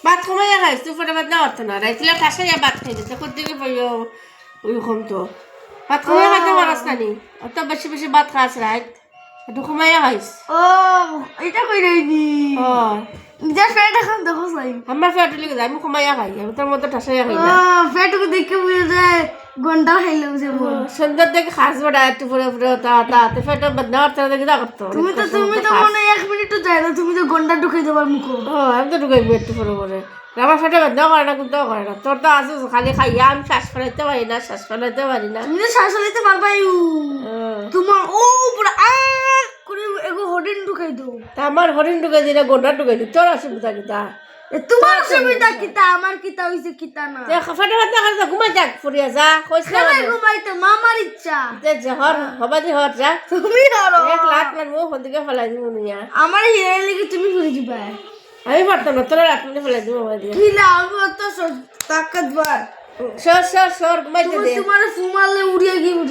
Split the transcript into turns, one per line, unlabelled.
ভাত কমাইয়া খাইছ দুপুরে ভাত না হতো না রাইছিলাম কাছে ভাত খাই দিতে কোথেকে পাইও ওইরকম তো ভাত কমাইয়া খাইতে পারস না নি অত বেশি বেশি ভাত খাস রাইত একটু কমাইয়া খাইস
এটা কই রইনি নিজের ফ্যাট এখন দেখো সাই
আমার ফেট লিখে যায় আমি কমাইয়া খাই আমি তোর মতো ঠাসাইয়া খাই না
ফ্যাটকে দেখে বুঝে যায় গন্ডা খাইলে বুঝে
সুন্দর দেখে খাস বড়া একটু পুরো পুরো তাতে ফেট বদনা হতো দেখে যা করতো
তুমি তো মনে 1 মিনিটও যায় না তুমি তো গন্ডা ঢুকাই দেবার মুখো
আমি তো ঢুকাই একটু পুরো করে আমার ফেটে বদনাও করে না কিন্তু করে না তোর তো আসিস খালি খাইয়া আমি শ্বাস ফেলাইতে পারি না শ্বাস ফেলাইতে পারি না
তুমি তো শ্বাস ফেলাইতে পারবাই তোমার ও পুরো করে এগো হরিণ ঢুকাই দাও
তা আমার হরিণ ঢুকাই দিলে গোন্ডা ঢুকাই দিই তোর অসুবিধা কিতা
তোমার অসুবিধা কিতা আমার কিতা হইছে কিতা না
ফেটে বদনা করে ঘুমাই যাক ফুরিয়া যা কইস না
ঘুমাইতে মামার ইচ্ছা
যে হর হবা দি হর যা
তুমি ধরো
1 লাখ মারবো ওদিকে ফেলাই দিব নিয়া
আমার হিরে লাগি তুমি ঘুরে দিবা
আমি পারতাম না তোরা রাত মিলে ফেলাই দিব দিয়ে
কি লাভ তো তাকাত বার
সর ঘুমাইতে দে
তোমার ফুমালে উড়িয়ে গিয়ে